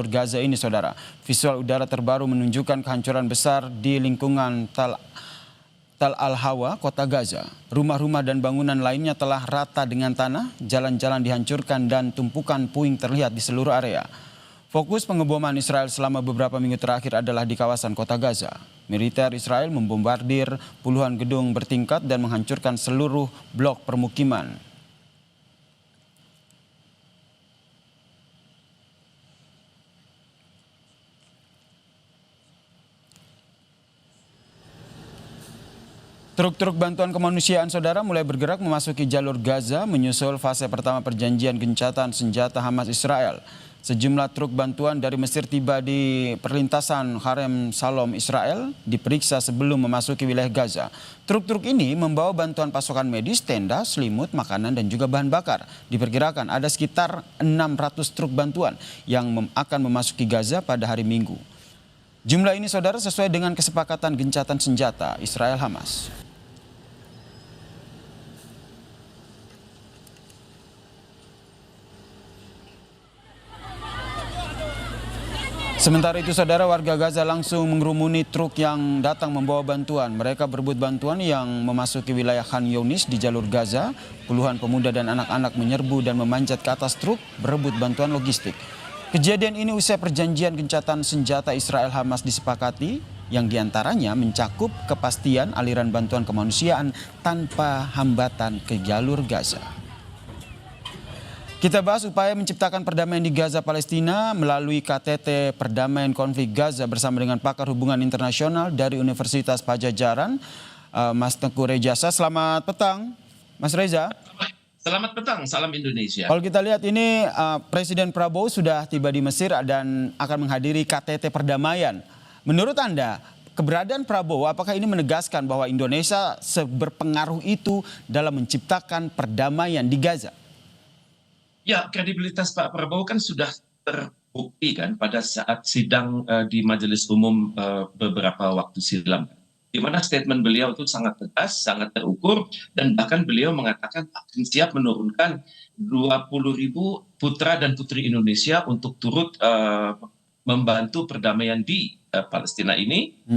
Gaza ini, saudara. Visual udara terbaru menunjukkan kehancuran besar di lingkungan Tal Al-Hawa, kota Gaza. Rumah-rumah dan bangunan lainnya telah rata dengan tanah, jalan-jalan dihancurkan dan tumpukan puing terlihat di seluruh area. Fokus pengeboman Israel selama beberapa minggu terakhir adalah di kawasan kota Gaza. Militer Israel membombardir puluhan gedung bertingkat dan menghancurkan seluruh blok permukiman. Truk-truk bantuan kemanusiaan, saudara, mulai bergerak memasuki jalur Gaza menyusul fase pertama perjanjian gencatan senjata Hamas Israel. Sejumlah truk bantuan dari Mesir tiba di perlintasan Harem Shalom Israel diperiksa sebelum memasuki wilayah Gaza. Truk-truk ini membawa bantuan pasokan medis, tenda, selimut, makanan dan juga bahan bakar. Diperkirakan ada sekitar 600 truk bantuan yang akan memasuki Gaza pada hari Minggu. Jumlah ini, saudara, sesuai dengan kesepakatan gencatan senjata Israel-Hamas. Sementara itu, saudara, warga Gaza langsung mengerumuni truk yang datang membawa bantuan. Mereka berebut bantuan yang memasuki wilayah Khan Younis di jalur Gaza. Puluhan pemuda dan anak-anak menyerbu dan memanjat ke atas truk berebut bantuan logistik. Kejadian ini usai perjanjian gencatan senjata Israel-Hamas disepakati, yang diantaranya mencakup kepastian aliran bantuan kemanusiaan tanpa hambatan ke jalur Gaza. Kita bahas upaya menciptakan perdamaian di Gaza Palestina melalui KTT Perdamaian Konflik Gaza bersama dengan pakar hubungan internasional dari Universitas Padjadjaran, Mas Tengku Rejasa. Selamat petang, Mas Reza. Selamat petang, salam Indonesia. Kalau kita lihat ini Presiden Prabowo sudah tiba di Mesir dan akan menghadiri KTT Perdamaian. Menurut Anda, keberadaan Prabowo apakah ini menegaskan bahwa Indonesia seberpengaruh itu dalam menciptakan perdamaian di Gaza? Ya, kredibilitas Pak Prabowo kan sudah terbukti kan pada saat sidang di Majelis Umum beberapa waktu silam. Di mana statement beliau itu sangat tegas, sangat terukur, dan bahkan beliau mengatakan akan siap menurunkan 20.000 putra dan putri Indonesia untuk turut membantu perdamaian di Palestina ini.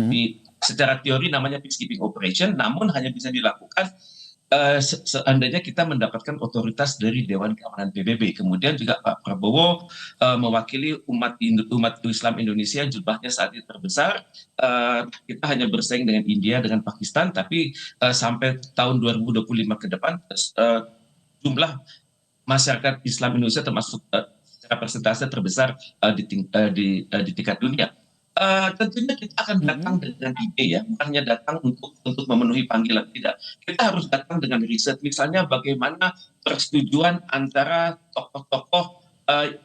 Secara teori namanya peacekeeping operation, namun hanya bisa dilakukan seandainya kita mendapatkan otoritas dari Dewan Keamanan PBB. Kemudian juga Pak Prabowo mewakili umat Islam Indonesia, jumlahnya saat ini terbesar. Kita hanya bersaing dengan India, dengan Pakistan, tapi sampai tahun 2025 ke depan jumlah masyarakat Islam Indonesia termasuk secara persentase terbesar di tingkat dunia. Tentunya kita akan datang dengan ide, ya, bukan hanya datang untuk memenuhi panggilan, tidak. Kita harus datang dengan riset, misalnya bagaimana persetujuan antara tokoh-tokoh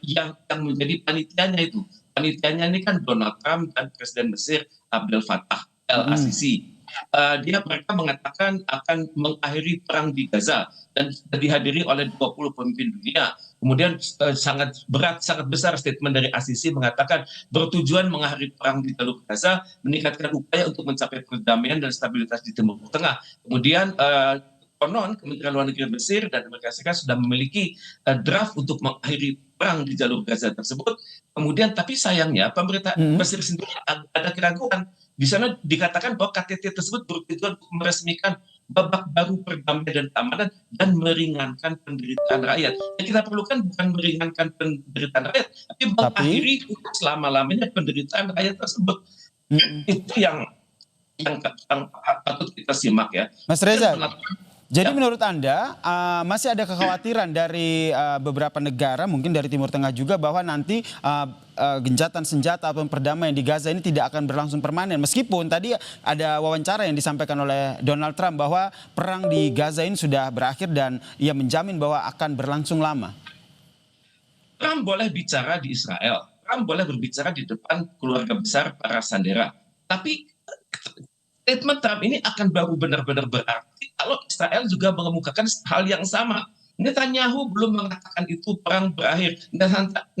yang menjadi panitianya itu. Panitianya ini kan Donald Trump dan Presiden Mesir Abdel Fattah El-Sisi. Mereka mengatakan akan mengakhiri perang di Gaza dan dihadiri oleh 20 pemimpin dunia. Kemudian sangat besar statement dari Al-Sisi mengatakan bertujuan mengakhiri perang di jalur Gaza, meningkatkan upaya untuk mencapai perdamaian dan stabilitas di Timur Tengah. Kemudian konon Kementerian Luar Negeri Mesir dan Amerika Serikat sudah memiliki draft untuk mengakhiri perang di jalur Gaza tersebut. Kemudian tapi sayangnya pemerintah Mesir sendiri ada keraguan. Di sana dikatakan bahwa KTT tersebut bertujuan untuk meresmikan babak baru perdamaian dan keamanan dan meringankan penderitaan rakyat. Yang kita perlukan bukan meringankan penderitaan rakyat, tapi mengakhiri selama-lamanya penderitaan rakyat tersebut. Itu yang patut kita simak, ya. Mas Reza, jadi menurut Anda masih ada kekhawatiran dari beberapa negara, mungkin dari Timur Tengah juga, bahwa nanti gencatan senjata atau perdamaian di Gaza ini tidak akan berlangsung permanen. Meskipun tadi ada wawancara yang disampaikan oleh Donald Trump bahwa perang di Gaza ini sudah berakhir dan ia menjamin bahwa akan berlangsung lama. Trump boleh bicara di Israel, Trump boleh berbicara di depan keluarga besar para sandera. Tapi statement Trump ini akan baru benar-benar berarti kalau Israel juga mengemukakan hal yang sama. Netanyahu belum mengatakan itu perang berakhir.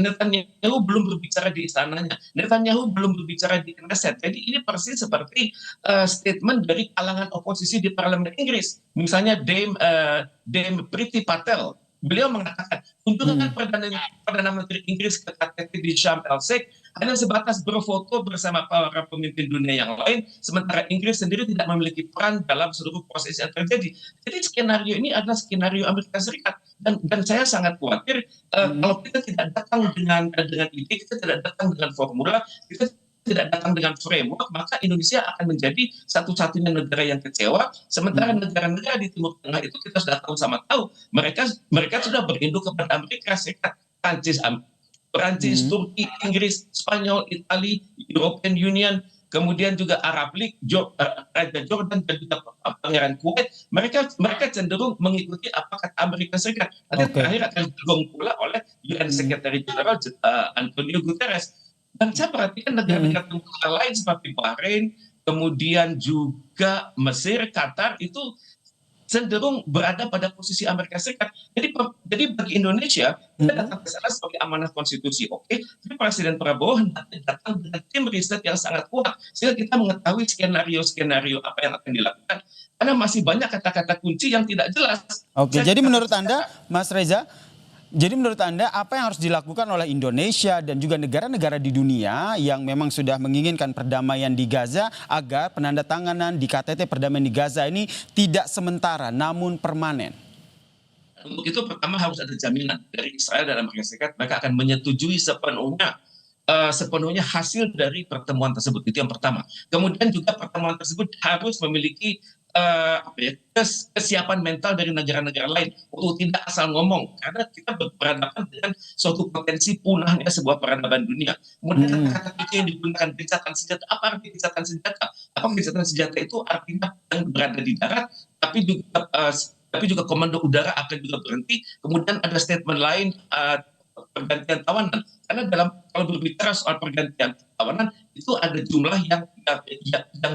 Netanyahu belum berbicara di istananya. Netanyahu belum berbicara di Knesset. Jadi ini persis seperti statement dari kalangan oposisi di parlemen Inggris. Misalnya Dame Priti Patel beliau mengatakan kunjungan Perdana Menteri Inggris ke KTT di Sharm El Sheikh hanya sebatas berfoto bersama para pemimpin dunia yang lain, sementara Inggris sendiri tidak memiliki peran dalam seluruh proses yang terjadi. Jadi skenario ini adalah skenario Amerika Serikat, dan saya sangat khawatir kalau kita tidak datang dengan ide, kita tidak datang dengan formula, kita tidak datang dengan framework, maka Indonesia akan menjadi satu-satunya negara yang kecewa. Sementara negara-negara di Timur Tengah itu kita sudah tahu sama tahu, mereka sudah berinduk kepada Amerika Serikat, Perancis, Turki, Inggris, Spanyol, Italia, European Union, kemudian juga Arab League, Raja Jordan dan juga Pangeran Kuwait. Mereka cenderung mengikuti apa kata Amerika Serikat. Nanti terakhir akan didukung pula oleh UN Secretary General Antonio Guterres. Dan saya perhatikan negara-negara Tenggara lain seperti Bahrain, kemudian juga Mesir, Qatar itu cenderung berada pada posisi Amerika Serikat. Jadi bagi Indonesia, kita datang ke sana sebagai amanah konstitusi, oke. Tapi Presiden Prabowo hendaknya datang dengan tim riset yang sangat kuat, sehingga kita mengetahui skenario-skenario apa yang akan dilakukan. Karena masih banyak kata-kata kunci yang tidak jelas. Oke, jadi menurut Anda, Mas Reza, jadi menurut Anda apa yang harus dilakukan oleh Indonesia dan juga negara-negara di dunia yang memang sudah menginginkan perdamaian di Gaza agar penandatanganan di KTT perdamaian di Gaza ini tidak sementara namun permanen? Untuk itu pertama harus ada jaminan dari Israel dan Amerika Serikat, mereka akan menyetujui sepenuhnya hasil dari pertemuan tersebut. Itu yang pertama. Kemudian juga pertemuan tersebut harus memiliki kesiapan mental dari negara-negara lain untuk tidak asal ngomong, karena kita berhadapan dengan suatu potensi punahnya sebuah peradaban dunia. Kemudian kata-kata kunci yang digunakan, gencatan senjata. Apa arti gencatan senjata? Apa gencatan senjata itu artinya yang berada di darat, tapi juga komando udara akan juga berhenti. Kemudian ada statement lain, pergantian tawanan. Karena kalau berbicara soal pergantian tawanan itu ada jumlah yang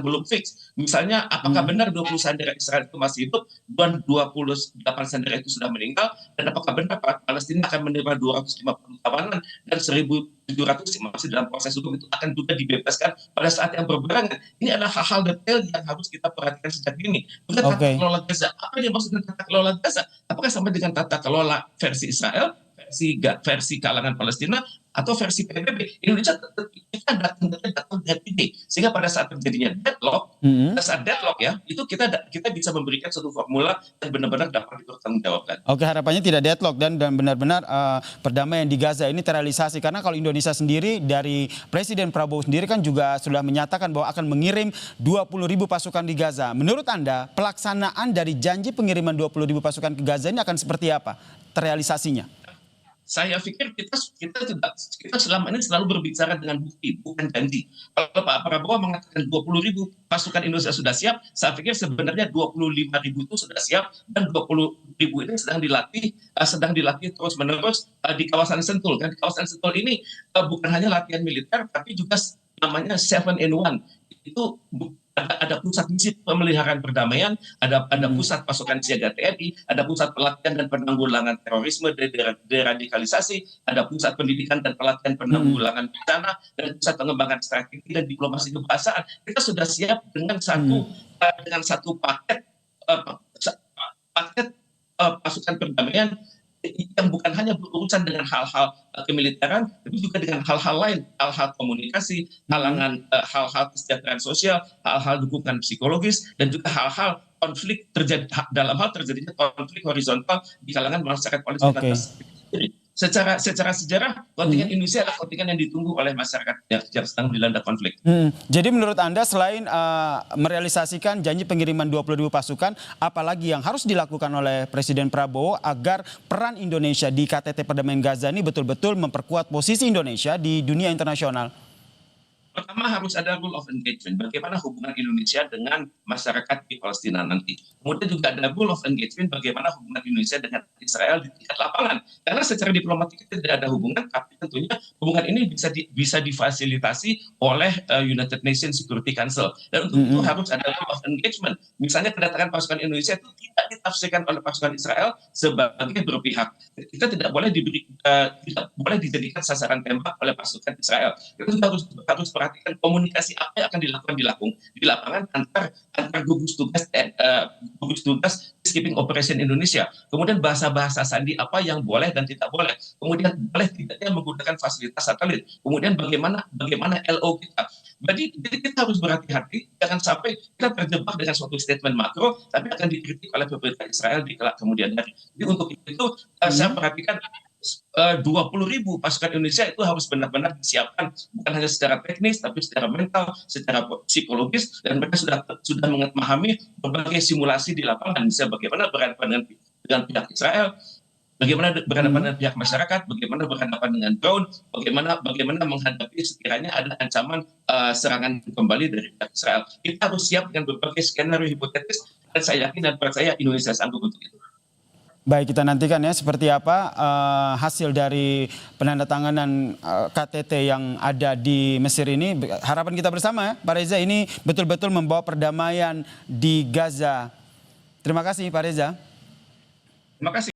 belum fix. Misalnya apakah benar 20 sandera Israel itu masih hidup dan 28 sandera itu sudah meninggal, dan apakah benar Palestina akan menerima 250 tawanan dan 1.700 masih dalam proses hukum itu akan juga dibebaskan pada saat yang berbarengan. Ini adalah hal-hal detail yang harus kita perhatikan sejak dini. Bukan tata kelola Gaza. Apa yang maksud dengan tata kelola Gaza? Apakah sama dengan tata kelola versi Israel, versi kalangan Palestina, atau versi PBB? Indonesia kita datang dengan ide, sehingga pada saat terjadinya deadlock ya, itu kita bisa memberikan suatu formula yang benar-benar dapat dipertanggungjawabkan. Oke, harapannya tidak deadlock dan benar-benar perdamaian di Gaza ini terrealisasi, karena kalau Indonesia sendiri dari Presiden Prabowo sendiri kan juga sudah menyatakan bahwa akan mengirim 20.000 pasukan di Gaza. Menurut Anda pelaksanaan dari janji pengiriman 20.000 pasukan ke Gaza ini akan seperti apa terrealisasinya? Saya pikir kita selama ini selalu berbicara dengan bukti, bukan janji. Kalau Pak Prabowo mengatakan 20.000 pasukan Indonesia sudah siap, saya pikir sebenarnya 25.000 itu sudah siap, dan 20.000 ini sedang dilatih terus-menerus di kawasan Sentul. Dan di kawasan Sentul ini bukan hanya latihan militer, tapi juga namanya 7-in-1. Itu ada pusat misi pemeliharaan perdamaian, ada pusat pasukan siaga TNI, ada pusat pelatihan dan penanggulangan terorisme, deradikalisasi, ada pusat pendidikan dan pelatihan penanggulangan bencana, dan pusat pengembangan strategi dan diplomasi kebahasaan. Kita sudah siap dengan satu paket pasukan perdamaian yang bukan hanya berurusan dengan hal-hal kemiliteran, tapi juga dengan hal-hal lain, hal-hal komunikasi, hal-hal kesejahteraan sosial, hal-hal dukungan psikologis, dan juga hal-hal konflik dalam hal terjadinya konflik horizontal di kalangan masyarakat Palestina. Secara sejarah kontingen Indonesia adalah kontingen yang ditunggu oleh masyarakat yang sedang dilanda konflik. Jadi menurut Anda selain merealisasikan janji pengiriman 20.000 pasukan, apalagi yang harus dilakukan oleh Presiden Prabowo agar peran Indonesia di KTT perdamaian Gaza ini betul-betul memperkuat posisi Indonesia di dunia internasional? Pertama harus ada rule of engagement, bagaimana hubungan Indonesia dengan masyarakat di Palestina nanti. Kemudian juga ada rule of engagement, bagaimana hubungan Indonesia dengan Israel di tingkat lapangan. Karena secara diplomatik tidak ada hubungan, tapi tentunya hubungan ini bisa difasilitasi oleh United Nations Security Council. Dan untuk itu harus ada rule of engagement. Misalnya kedatangan pasukan Indonesia itu tidak ditafsirkan oleh pasukan Israel sebagai berpihak. Kita tidak boleh dijadikan sasaran tembak oleh pasukan Israel. Kita harus memperhatikan komunikasi apa yang akan dilakukan di lapangan antar gugus tugas peacekeeping operation Indonesia. Kemudian bahasa-bahasa sandi apa yang boleh dan tidak boleh. Kemudian boleh tidaknya menggunakan fasilitas satelit. Kemudian bagaimana LO kita. Jadi kita harus berhati-hati, jangan sampai kita terjebak dengan suatu statement makro, tapi akan dikritik oleh pemerintah Israel di kelak kemudian hari. Jadi untuk itu saya perhatikan 20.000 pasukan Indonesia itu harus benar-benar disiapkan bukan hanya secara teknis tapi secara mental, secara psikologis, dan mereka sudah memahami berbagai simulasi di lapangan, misalnya bagaimana berhadapan dengan pihak Israel, bagaimana berhadapan dengan pihak masyarakat, bagaimana berhadapan dengan drone, bagaimana menghadapi sekiranya ada ancaman serangan kembali dari pihak Israel. Kita harus siap dengan berbagai skenario hipotetis, dan saya yakin dan percaya Indonesia sanggup untuk itu. Baik, kita nantikan ya seperti apa hasil dari penandatanganan KTT yang ada di Mesir ini. Harapan kita bersama ya, Pak Reza, ini betul-betul membawa perdamaian di Gaza. Terima kasih Pak Reza. Terima kasih.